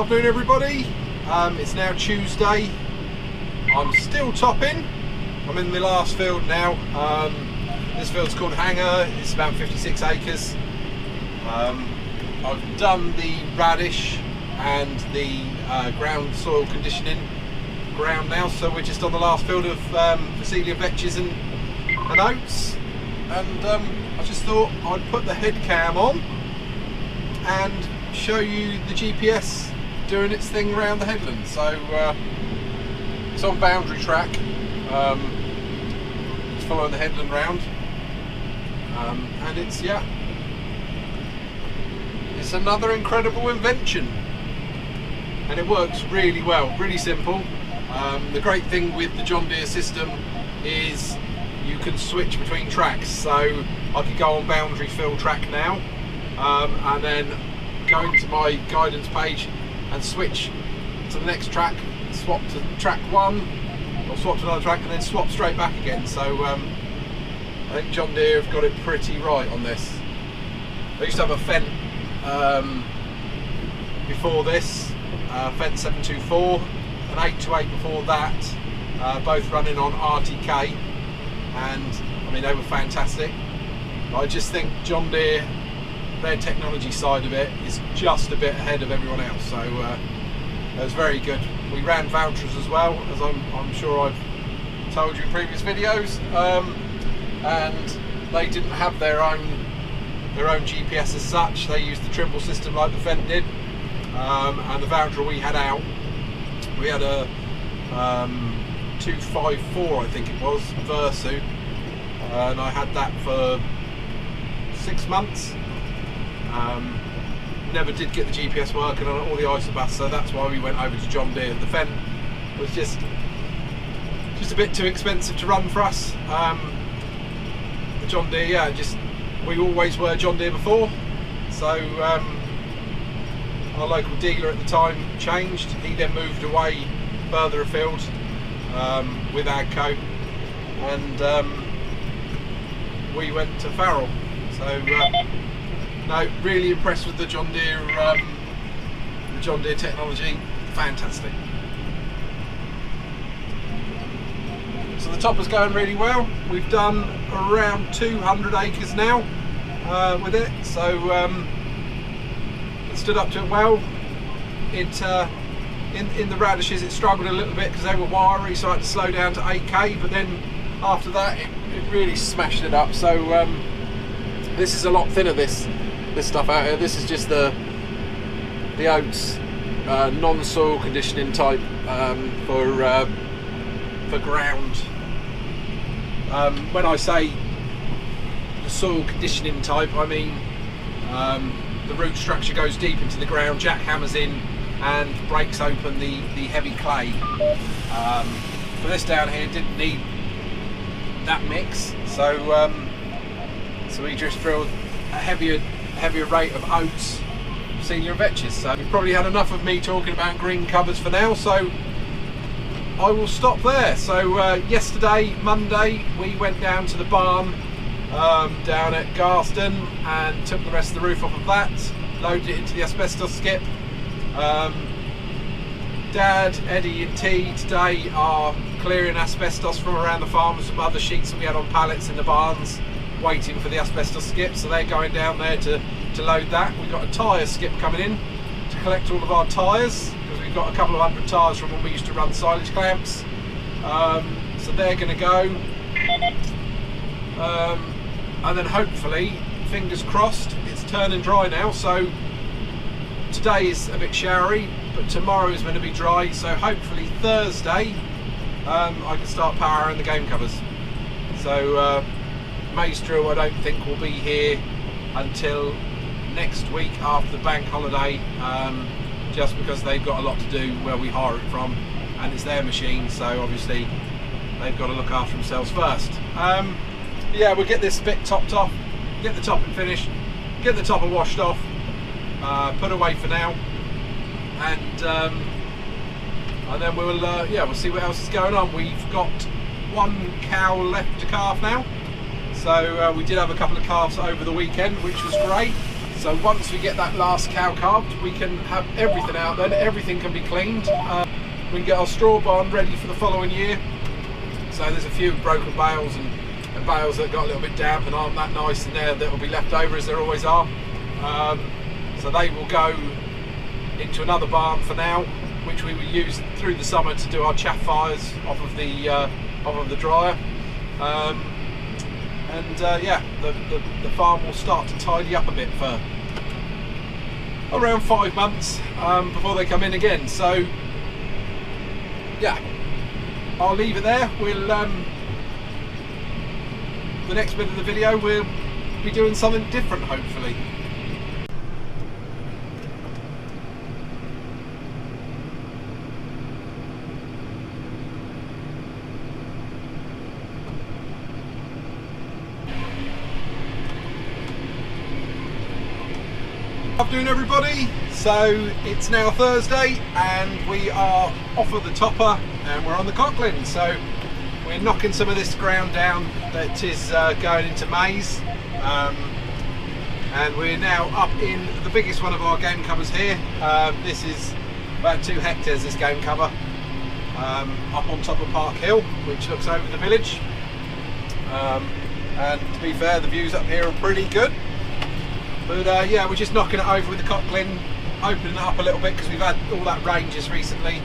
afternoon everybody. It's now Tuesday. I'm still topping. I'm in the last field now. This field's called Hanger. It's about 56 acres. I've done the radish and the ground soil conditioning ground now, so we're just on the last field of Phacelia vetches and oats. And I just thought I'd put the head cam on and show you the GPS doing its thing around the headland. So it's on boundary track, it's following the headland round, and it's another incredible invention, and it works really well, really simple. The great thing with the Johndeere system is you can switch between tracks, so I could go on boundary fill track now, and then go into my guidance page and switch to the next track, swap to track 1 or swap to another track and then swap straight back again. So I think Johndeere have got it pretty right on this. I used to have a Fendt before this, Fendt 724, an 828 before that, both running on RTK, and I mean they were fantastic. I just think Johndeere, their technology side of it is just a bit ahead of everyone else, so it was very good. We ran Valtras as well, as I'm sure I've told you in previous videos, and they didn't have their own GPS as such. They used the Trimble system like the Fendt did, and the Valtra we had out, we had a 254 I think it was, Versu, and I had that for 6 months. Never did get the GPS working on all the isobus, so that's why we went over to Johndeere. The Fendt was just a bit too expensive to run for us. The Johndeere, we always were Johndeere before, so our local dealer at the time changed. He then moved away further afield with Agco, and we went to Farrell. So no, really impressed with the Johndeere technology, fantastic. So the topper's going really well. We've done around 200 acres now with it, so it stood up to it well. It in the radishes it struggled a little bit because they were wiry, so I had to slow down to 8k, but then after that it really smashed it up. So this is a lot thinner, this stuff out here. This is just the oats non-soil conditioning type for ground. When I say the soil conditioning type, I mean the root structure goes deep into the ground, jackhammers in and breaks open the heavy clay. For this down here didn't need that mix, so we just drilled a heavier rate of oats, Phacelia and vetches. So you've probably had enough of me talking about green covers for now, so I will stop there. So yesterday, Monday, we went down to the barn down at Garston and took the rest of the roof off of that, loaded it into the asbestos skip. Dad, Eddie and T today are clearing asbestos from around the farm with some other sheets that we had on pallets in the barns, waiting for the asbestos skip, so they're going down there to load that. We've got a tyre skip coming in to collect all of our tyres, because we've got a couple of 100 tyres from when we used to run silage clamps, so they're going to go, and then hopefully, fingers crossed, it's turning dry now. So today is a bit showery, but tomorrow is going to be dry, so hopefully Thursday I can start powering the game covers. So maize drill I don't think will be here until next week after the bank holiday, just because they've got a lot to do where we hire it from, and it's their machine, so obviously they've got to look after themselves first. Yeah, we'll get this bit topped off, get the topping finished, get the topper washed off, put away for now, and then we'll see what else is going on. We've got one cow left to calf now, so we did have a couple of calves over the weekend, which was great. So once we get that last cow calved, we can have everything out then, everything can be cleaned. We can get our straw barn ready for the following year. So there's a few broken bales and bales that got a little bit damp and aren't that nice in there that will be left over, as there always are. So they will go into another barn for now, which we will use through the summer to do our chaff fires off of the dryer. Yeah, the farm will start to tidy up a bit for around 5 months before they come in again. So yeah, I'll leave it there. We'll the next bit of the video we'll be doing something different, hopefully. Afternoon everybody, so it's now Thursday and we are off of the topper and we're on the Kockerling. So we're knocking some of this ground down that is going into maize, and we're now up in the biggest one of our game covers here. This is about 2 hectares, this game cover, up on top of Park Hill, which looks over the village, and to be fair, the views up here are pretty good. But yeah, we're just knocking it over with the Kockerling, opening it up a little bit because we've had all that rain just recently,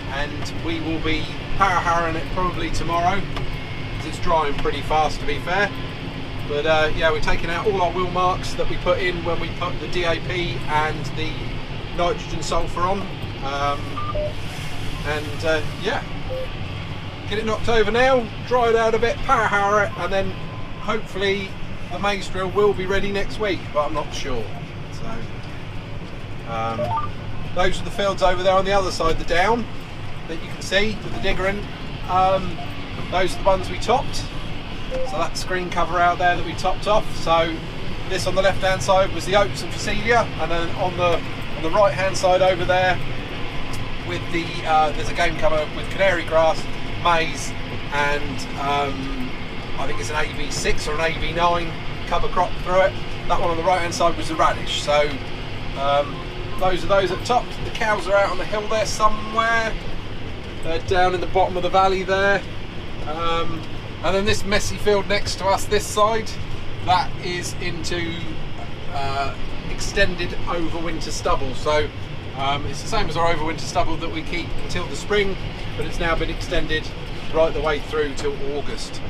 and we will be power harrowing it probably tomorrow because it's drying pretty fast, to be fair. But yeah, we're taking out all our wheel marks that we put in when we put the DAP and the nitrogen sulphur on, and yeah, get it knocked over now, dry it out a bit, power harrow it, and then hopefully the maize drill will be ready next week, but I'm not sure. So those are the fields over there on the other side, the down that you can see with the digger in. Those are the ones we topped. So that screen cover out there that we topped off. So this on the left hand side was the oats and Phacelia, and then on the right hand side over there with the there's a game cover with canary grass, maize, and I think it's an AB6 or an AB9 cover crop through it. That one on the right hand side was the radish. So those are those at the top. The cows are out on the hill there somewhere. They're down in the bottom of the valley there. And then this messy field next to us, this side, that is into extended overwinter stubble. So it's the same as our overwinter stubble that we keep until the spring, but it's now been extended right the way through till August.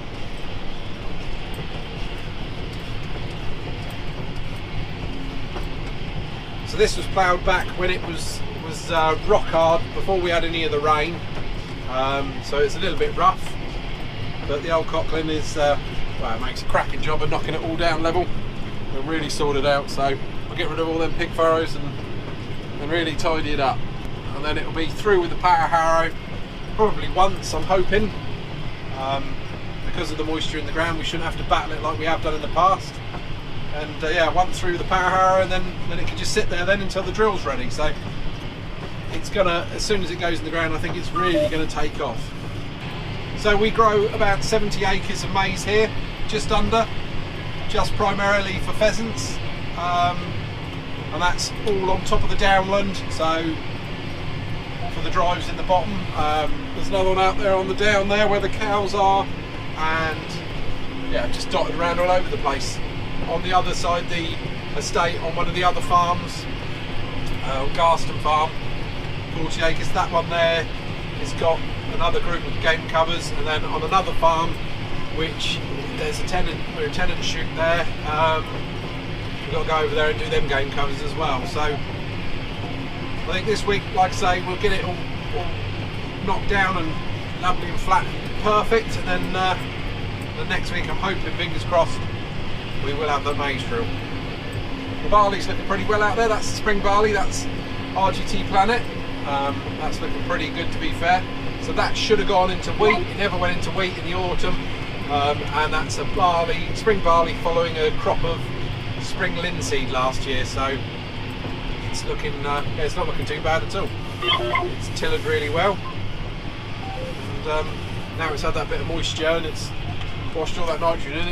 So this was ploughed back when it was rock hard, before we had any of the rain. So it's a little bit rough, but the old Kockerling is, well, it makes a cracking job of knocking it all down level and really sorted out. So I'll get rid of all them pig furrows and really tidy it up, and then it'll be through with the power harrow probably once, I'm hoping. Because of the moisture in the ground, we shouldn't have to battle it like we have done in the past. And yeah, once through the power harrow, and then it can just sit there then until the drill's ready. So it's gonna, as soon as it goes in the ground, I think it's really gonna take off. So we grow about 70 acres of maize here, just under, just primarily for pheasants, and that's all on top of the downland. So for the drives in the bottom, there's another one out there on the down there where the cows are, and yeah, just dotted around all over the place. On the other side, the estate on one of the other farms, Garston Farm, 40 acres, that one there has got another group of game covers, and then on another farm, which there's a tenant shoot there, we've got to go over there and do them game covers as well. So I think this week, like I say, we'll get it all knocked down and lovely and flat and perfect, and then the next week I'm hoping, fingers crossed, we will have the maize drill. The barley's looking pretty well out there. That's the spring barley, that's RGT Planet. That's looking pretty good, to be fair. So that should have gone into wheat. It never went into wheat in the autumn, and that's a spring barley following a crop of spring linseed last year. So it's looking, yeah, it's not looking too bad at all. It's tilled really well, and now it's had that bit of moisture and it's washed all that nitrogen in.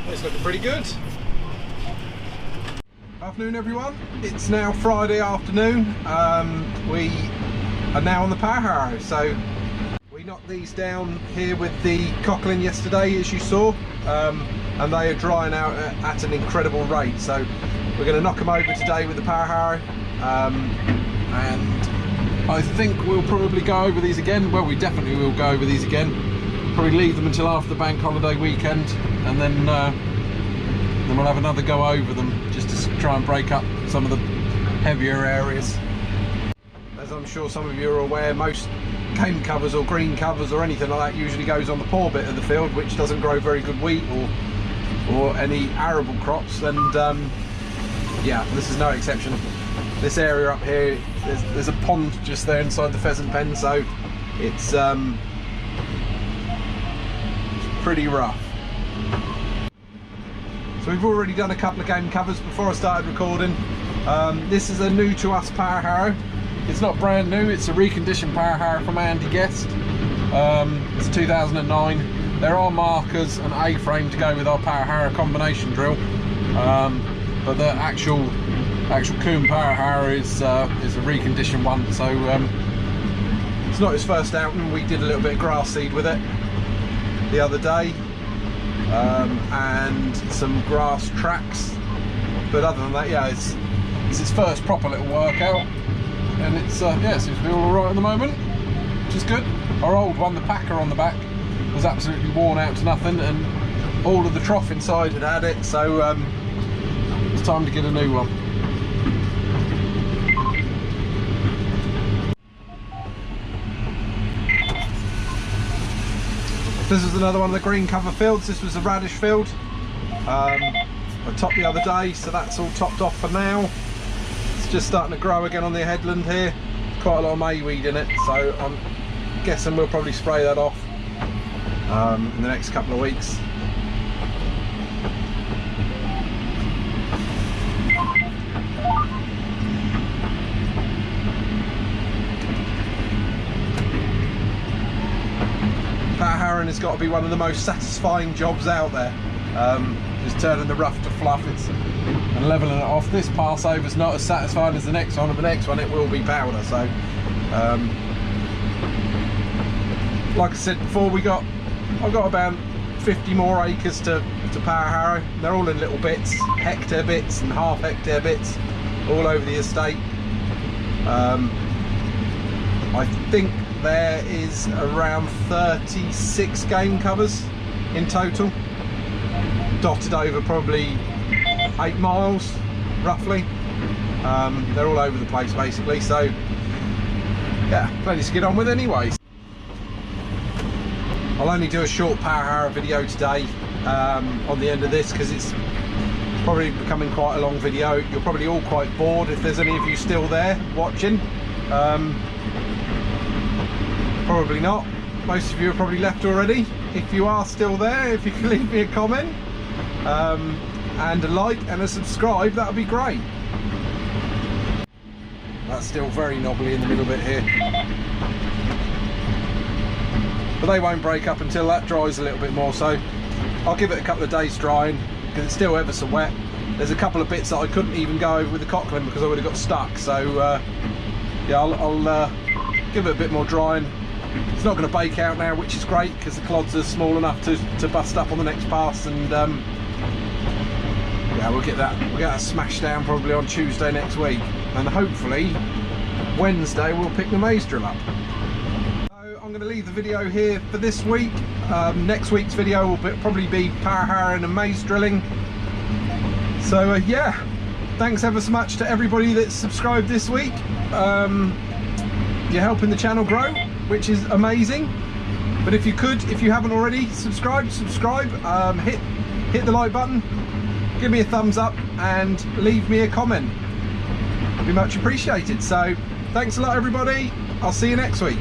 It's looking pretty good. Afternoon everyone, it's now Friday afternoon. We are now on the Power Harrow, so we knocked these down here with the Kockerling yesterday, as you saw, and they are drying out at an incredible rate, so we're going to knock them over today with the Power Harrow, and I think we'll probably go over these again. Well, we definitely will go over these again, probably leave them until after the bank holiday weekend, and then we'll have another go over them just to try and break up some of the heavier areas. As I'm sure some of you are aware, most cane covers or green covers or anything like that usually goes on the poor bit of the field, which doesn't grow very good wheat or any arable crops, and yeah, this is no exception. This area up here, there's a pond just there inside the pheasant pen, so it's pretty rough. So we've already done a couple of game covers before I started recording. This is a new to us Power Harrow. It's not brand new, it's a reconditioned Power Harrow from Andy Guest. It's 2009. There are markers and A-frame to go with our Power Harrow combination drill, but the actual Kuhn Power Harrow is a reconditioned one. So it's not his first outing. We did a little bit of grass seed with it the other day. And some grass tracks, but other than that, yeah, it's its first proper little workout, and it's yeah, seems to be all right at the moment, which is good. Our old one, the packer on the back, was absolutely worn out to nothing, and all of the trough inside had it, so it's time to get a new one. This is another one of the green cover fields. This was a radish field. I topped the other day, so that's all topped off for now. It's just starting to grow again on the headland here. Quite a lot of mayweed in it, so I'm guessing we'll probably spray that off in the next couple of weeks. Power harrowing has got to be one of the most satisfying jobs out there. Just turning the rough to fluff and levelling it off. This passover is not as satisfying as the next one, and the next one it will be powder. So, like I said before, I've got about 50 more acres to power harrow. They're all in little bits, hectare bits and half hectare bits, all over the estate. I think there is around 36 game covers in total, dotted over probably 8 miles roughly. They're all over the place basically, so yeah, plenty to get on with anyway. I'll only do a short power harrow video today on the end of this, because it's probably becoming quite a long video. You're probably all quite bored if there's any of you still there watching. Probably not. Most of you are probably left already. If you are still there, if you can leave me a comment and a like and a subscribe, that would be great. That's still very knobbly in the middle bit here, but they won't break up until that dries a little bit more, so I'll give it a couple of days drying, because it's still ever so wet. There's a couple of bits that I couldn't even go over with the Kockerling because I would have got stuck, so yeah, I'll give it a bit more drying. It's not going to bake out now, which is great, because the clods are small enough to bust up on the next pass, and yeah, we'll get that smashed down probably on Tuesday next week, and hopefully Wednesday we'll pick the maize drill up. So I'm going to leave the video here for this week. Next week's video will probably be power harrowing and maize drilling. So yeah, thanks ever so much to everybody that's subscribed this week. You're helping the channel grow, which is amazing. But if you haven't already subscribed, hit the like button, give me a thumbs up and leave me a comment. It'd be much appreciated. So thanks a lot everybody, I'll see you next week.